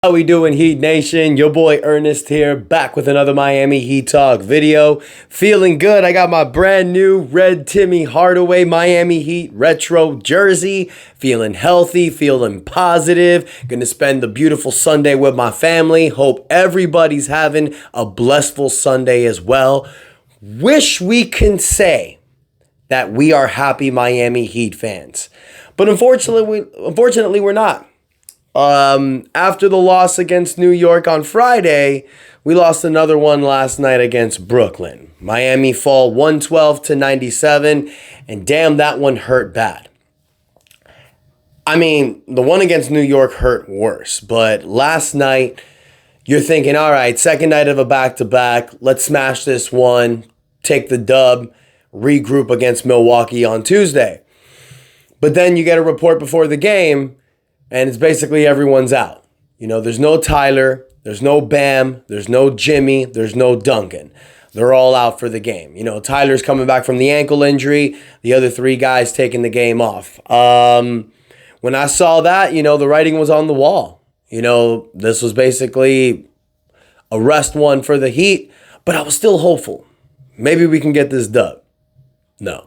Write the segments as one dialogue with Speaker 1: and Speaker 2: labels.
Speaker 1: How we doing, Heat Nation? Your boy Ernest here, back with another Miami Heat Talk video. Feeling good. I got my brand new red Timmy Hardaway Miami Heat retro jersey. Feeling healthy, feeling positive. Gonna spend the beautiful Sunday with my family. Hope everybody's having a blissful Sunday as well. Wish we can say that we are happy Miami Heat fans, but unfortunately we're not. After the loss against New York on Friday, we lost another one last night against Brooklyn. Miami fall 112-97, and damn, that one hurt bad. I mean, the one against New York hurt worse, but last night, you're thinking, all right, second night of a back-to-back, let's smash this one, take the dub, regroup against Milwaukee on Tuesday. But then you get a report before the game, and it's basically everyone's out. You know, there's no Tyler, there's no Bam, there's no Jimmy, there's no Duncan. They're all out for the game. You know, Tyler's coming back from the ankle injury, the other three guys taking the game off. When I saw that, you know, the writing was on the wall. You know, this was basically a rest one for the Heat, but I was still hopeful. Maybe we can get this dub. No.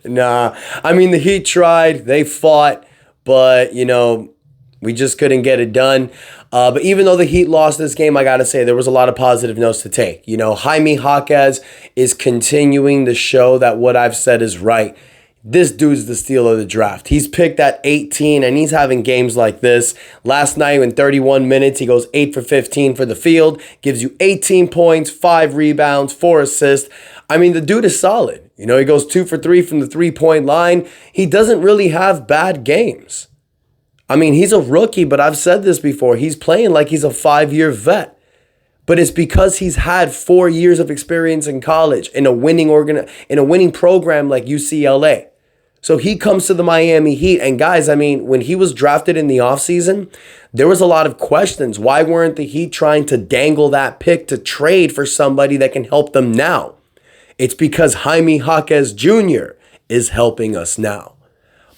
Speaker 1: Nah. I mean, the Heat tried, they fought, but, you know, we just couldn't get it done. But even though the Heat lost this game, I got to say there was a lot of positive notes to take. You know, Jaime Jaquez is continuing to show that what I've said is right. This dude's the steal of the draft. He's picked at 18, and he's having games like this. Last night in 31 minutes, he goes 8 for 15 for the field, gives you 18 points, 5 rebounds, 4 assists. I mean, the dude is solid. You know, he goes 2 for 3 from the three-point line. He doesn't really have bad games. I mean, he's a rookie, but I've said this before. He's playing like he's a 5-year vet. But it's because he's had 4 years of experience in college in a winning program like UCLA. So he comes to the Miami Heat. And guys, I mean, when he was drafted in the offseason, there was a lot of questions. Why weren't the Heat trying to dangle that pick to trade for somebody that can help them now? It's because Jaime Jaquez Jr. is helping us now.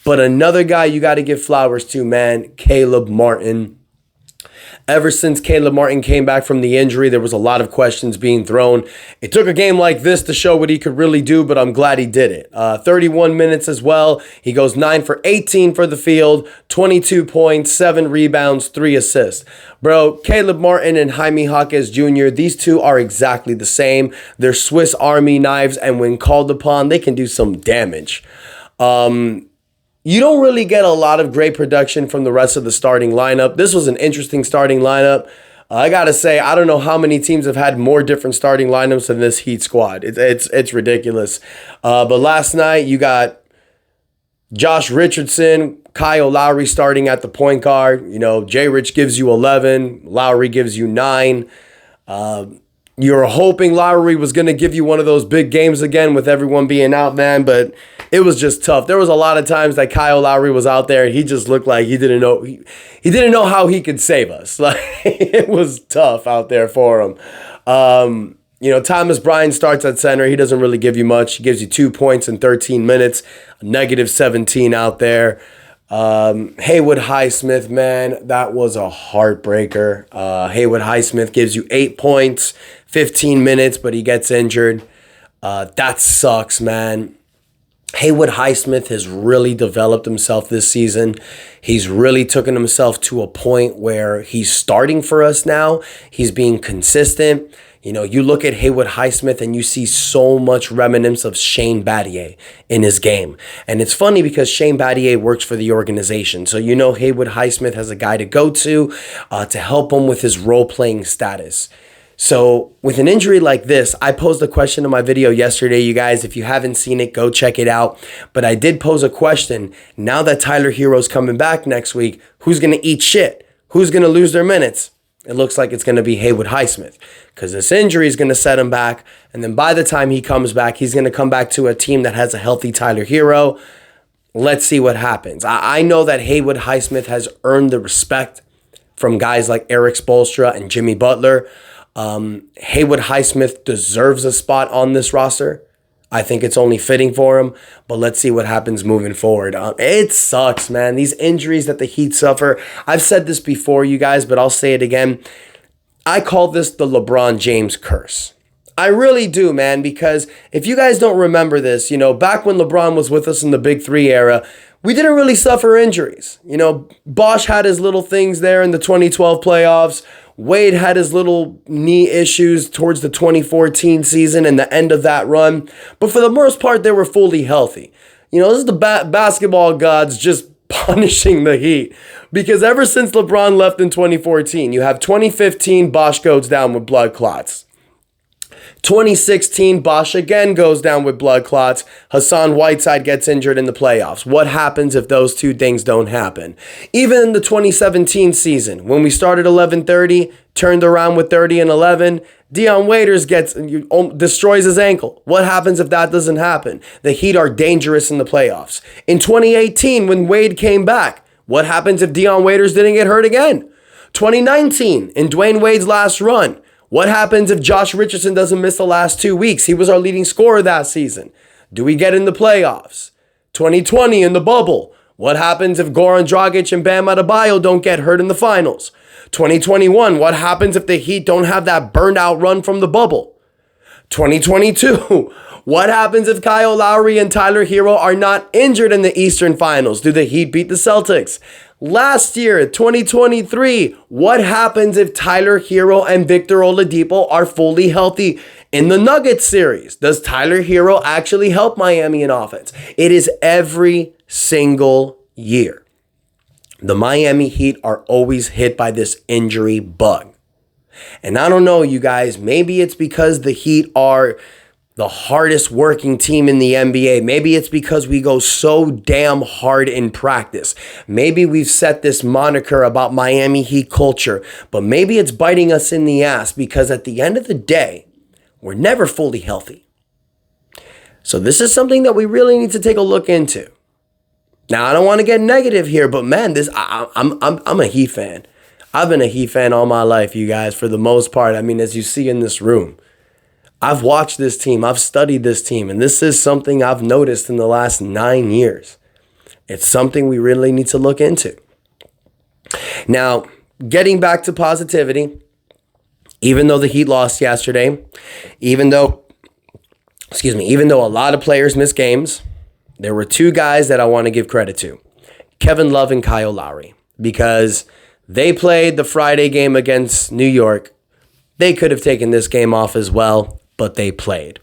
Speaker 1: But another guy you got to give flowers to, man, Caleb Martin. Ever since Caleb Martin came back from the injury, there was a lot of questions being thrown. It took a game like this to show what he could really do, but I'm glad he did it. 31 minutes as well. He goes 9 for 18 for the field, 22 points, 7 rebounds, 3 assists. Bro, Caleb Martin and Jaime Jaquez Jr., these two are exactly the same. They're Swiss Army knives, and when called upon, they can do some damage. You don't really get a lot of great production from the rest of the starting lineup. This was an interesting starting lineup. I got to say, I don't know how many teams have had more different starting lineups than this Heat squad. It's ridiculous. But last night, you got Josh Richardson, Kyle Lowry starting at the point guard. You know, J-Rich gives you 11. Lowry gives you 9. You're hoping Lowry was going to give you one of those big games again with everyone being out, man, but it was just tough. There was a lot of times that Kyle Lowry was out there and he just looked like he didn't know how he could save us. Like, it was tough out there for him. You know, Thomas Bryant starts at center. He doesn't really give you much. He gives you 2 points in 13 minutes, negative 17 out there. Haywood Highsmith, man, that was a heartbreaker. Haywood Highsmith gives you 8 points, 15 minutes, but he gets injured. That sucks, man. Haywood Highsmith has really developed himself this season. He's really taken himself to a point where he's starting for us now. He's being consistent. You know, you look at Haywood Highsmith and you see so much remnants of Shane Battier in his game. And it's funny because Shane Battier works for the organization. So, you know, Haywood Highsmith has a guy to go to help him with his role-playing status. So with an injury like this, I posed a question in my video yesterday, you guys. If you haven't seen it, go check it out. But I did pose a question. Now that Tyler Hero's coming back next week, who's going to eat shit? Who's going to lose their minutes? It looks like it's going to be Haywood Highsmith because this injury is going to set him back. And then by the time he comes back, he's going to come back to a team that has a healthy Tyler Hero. Let's see what happens. I know that Haywood Highsmith has earned the respect from guys like Eric Spoelstra and Jimmy Butler. Haywood Highsmith deserves a spot on this roster. I think it's only fitting for him, but let's see what happens moving forward. It sucks, man. These injuries that the Heat suffer. I've said this before, you guys, but I'll say it again. I call this the LeBron James curse. I really do, man, because if you guys don't remember this, back when LeBron was with us in the Big Three era, we didn't really suffer injuries. Bosh had his little things there in the 2012 playoffs. Wade had his little knee issues towards the 2014 season and the end of that run. But for the most part, they were fully healthy. This is the basketball gods just punishing the Heat. Because ever since LeBron left in 2014, you have 2015, Bosh goes down with blood clots. 2016, Bosh again goes down with blood clots. Hassan Whiteside gets injured in the playoffs. What happens if those two things don't happen? Even in the 2017 season, when we started 11-30, turned around with 30-11, Dion Waiters destroys his ankle. What happens if that doesn't happen? The Heat are dangerous in the playoffs. In 2018, when Wade came back, what happens if Dion Waiters didn't get hurt again? 2019, in Dwayne Wade's last run, what happens if Josh Richardson doesn't miss the last 2 weeks? He was our leading scorer that season. Do we get in the playoffs? 2020 in the bubble. What happens if Goran Dragic and Bam Adebayo don't get hurt in the finals? 2021, what happens if the Heat don't have that burnout run from the bubble? 2022, what happens if Kyle Lowry and Tyler Hero are not injured in the Eastern Finals? Do the Heat beat the Celtics? Last year, 2023, what happens if Tyler Hero and Victor Oladipo are fully healthy in the Nuggets series? Does Tyler Hero actually help Miami in offense? It is every single year. The Miami Heat are always hit by this injury bug. And I don't know, you guys, maybe it's because the Heat are the hardest working team in the NBA. Maybe it's because we go so damn hard in practice. Maybe we've set this moniker about Miami Heat culture, but maybe it's biting us in the ass because at the end of the day, we're never fully healthy. So this is something that we really need to take a look into. Now, I don't want to get negative here, but man, I'm a Heat fan. I've been a Heat fan all my life, you guys, for the most part. I mean, as you see in this room, I've watched this team. I've studied this team. And this is something I've noticed in the last 9 years. It's something we really need to look into. Now, getting back to positivity, even though the Heat lost yesterday, even though a lot of players missed games, there were two guys that I want to give credit to. Kevin Love and Kyle Lowry. Because they played the Friday game against New York. They could have taken this game off as well, but they played.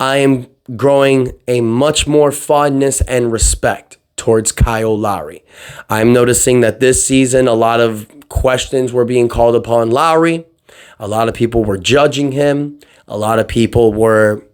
Speaker 1: I am growing a much more fondness and respect towards Kyle Lowry. I'm noticing that this season, a lot of questions were being called upon Lowry. A lot of people were judging him. A lot of people were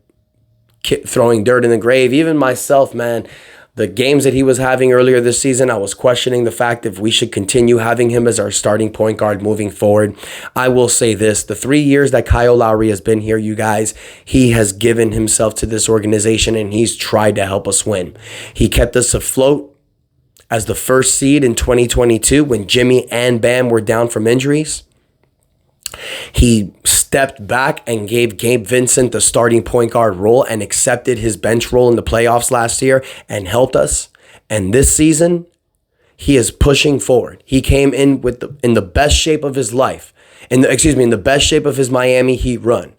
Speaker 1: throwing dirt in the grave. Even myself, man. The games that he was having earlier this season, I was questioning the fact if we should continue having him as our starting point guard moving forward. I will say this, the 3 years that Kyle Lowry has been here, you guys, he has given himself to this organization and he's tried to help us win. He kept us afloat as the first seed in 2022 when Jimmy and Bam were down from injuries. He stepped back and gave Gabe Vincent the starting point guard role and accepted his bench role in the playoffs last year and helped us. And this season, he is pushing forward. He came in in the best shape of his life, in the best shape of his Miami Heat run.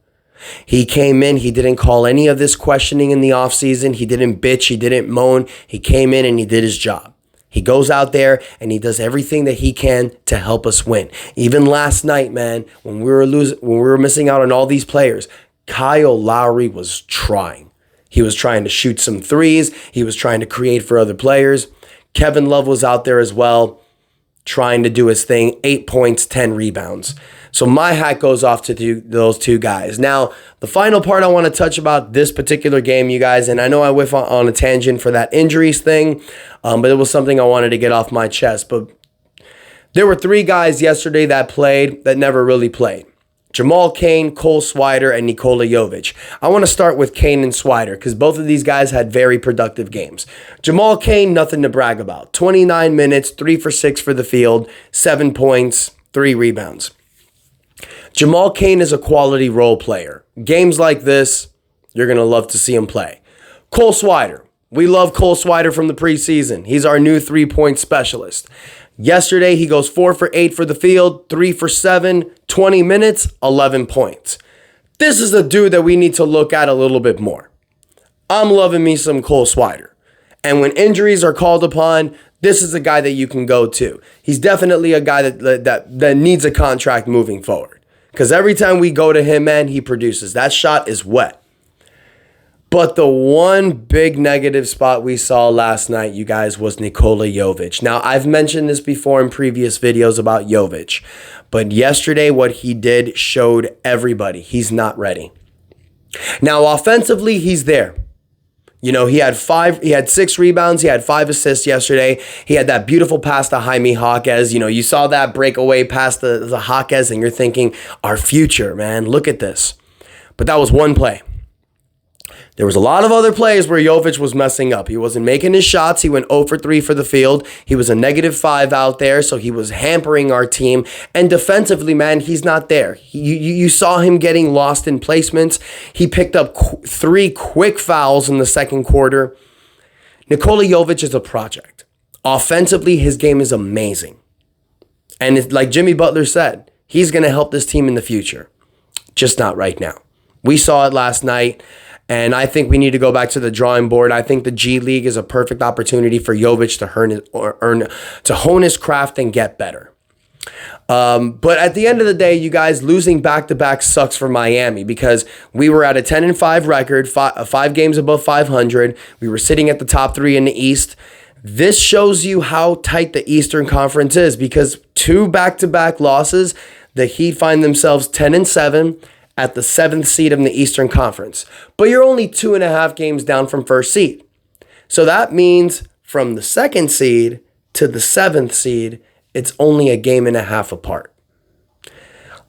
Speaker 1: He came in, he didn't call any of this questioning in the offseason. He didn't bitch, he didn't moan. He came in and he did his job. He goes out there and he does everything that he can to help us win. Even last night, man, when we were missing out on all these players, Kyle Lowry was trying. He was trying to shoot some threes. He was trying to create for other players. Kevin Love was out there as well, trying to do his thing. 8 points, 10 rebounds. So my hat goes off to those two guys. Now, the final part I want to touch about this particular game, you guys, and I know I went on a tangent for that injuries thing, but it was something I wanted to get off my chest. But there were 3 guys yesterday that played that never really played. Jamal Cain, Cole Swider, and Nikola Jovic. I want to start with Cain and Swider because both of these guys had very productive games. Jamal Cain, nothing to brag about. 29 minutes, 3 for 6 for the field, 7 points, 3 rebounds. Jamal Cain is a quality role player. Games like this, You're going to love to see him play. Cole Swider. We love Cole Swider from the preseason. He's our new 3-point specialist. Yesterday, he goes 4 for 8 for the field, 3 for 7, 20 minutes, 11 points. This is a dude that we need to look at a little bit more. I'm loving me some Cole Swider. And when injuries are called upon, this is a guy that you can go to. He's definitely a guy that needs a contract moving forward. Because every time we go to him, man, he produces. That shot is wet. But the one big negative spot we saw last night, you guys, was Nikola Jovic. Now, I've mentioned this before in previous videos about Jovic. But yesterday, what he did showed everybody he's not ready. Now, offensively, he's there. You know, he had 6 rebounds. He had 5 assists yesterday. He had that beautiful pass to Jaime Jaquez. You know, you saw that breakaway pass to the Jaquez, and you're thinking, our future, man, look at this. But that was one play. There was a lot of other plays where Jovic was messing up. He wasn't making his shots. He went 0 for 3 for the field. He was a -5 out there, so he was hampering our team. And defensively, man, he's not there. You saw him getting lost in placements. He picked up 3 quick fouls in the second quarter. Nikola Jovic is a project. Offensively, his game is amazing. And it's like Jimmy Butler said, he's going to help this team in the future. Just not right now. We saw it last night. And I think we need to go back to the drawing board. I think the G League is a perfect opportunity for Jovic to hone his craft and get better. But at the end of the day, you guys, losing back-to-back sucks for Miami because we were at a 10-5 record, 5 games above 500. We were sitting at the top 3 in the East. This shows you how tight the Eastern Conference is because 2 back-to-back losses, the Heat find themselves 10-7. At the 7th seed in the Eastern Conference. But you're only 2.5 games down from first seed. So that means from the 2nd seed to the 7th seed, it's only a game and a half apart.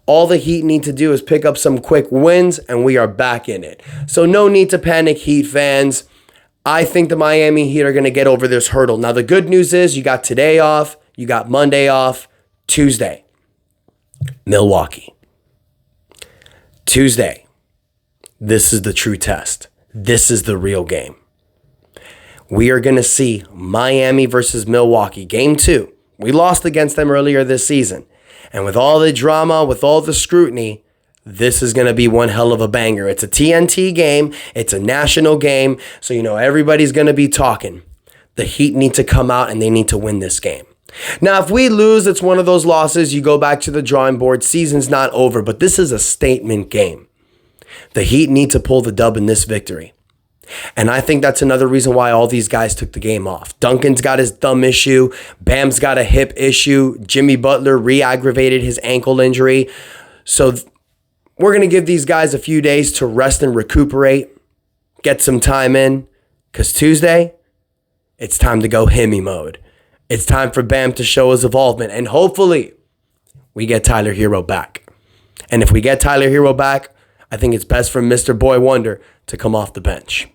Speaker 1: All the Heat need to do is pick up some quick wins, and we are back in it. So no need to panic, Heat fans. I think the Miami Heat are going to get over this hurdle. Now, the good news is you got today off, you got Monday off, Tuesday, Milwaukee. Tuesday, this is the true test. This is the real game. We are going to see Miami versus Milwaukee, game 2. We lost against them earlier this season. And with all the drama, with all the scrutiny, this is going to be one hell of a banger. It's a TNT game. It's a national game. So, you know, everybody's going to be talking. The Heat need to come out and they need to win this game. Now, if we lose, it's one of those losses. You go back to the drawing board. Season's not over, but this is a statement game. The Heat need to pull the dub in this victory. And I think that's another reason why all these guys took the game off. Duncan's got his thumb issue. Bam's got a hip issue. Jimmy Butler re-aggravated his ankle injury. So we're going to give these guys a few days to rest and recuperate, get some time in, because Tuesday, it's time to go Hemi mode. It's time for Bam to show his involvement, and hopefully we get Tyler Hero back. And if we get Tyler Hero back, I think it's best for Mr. Boy Wonder to come off the bench.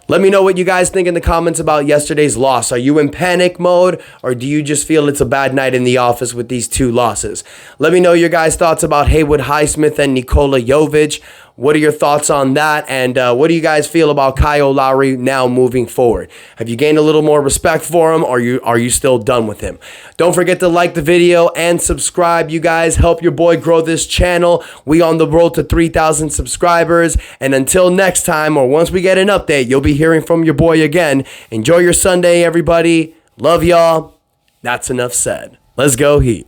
Speaker 1: Let me know what you guys think in the comments about yesterday's loss. Are you in panic mode, or do you just feel it's a bad night in the office with these 2 losses? Let me know your guys' thoughts about Haywood Highsmith and Nikola Jovic. What are your thoughts on that? And what do you guys feel about Kyle Lowry now moving forward? Have you gained a little more respect for him, or are you still done with him? Don't forget to like the video and subscribe. You guys help your boy grow this channel. We on the road to 3,000 subscribers. And until next time, or once we get an update, you'll be hearing from your boy again. Enjoy your Sunday, everybody. Love y'all. That's enough said. Let's go Heat.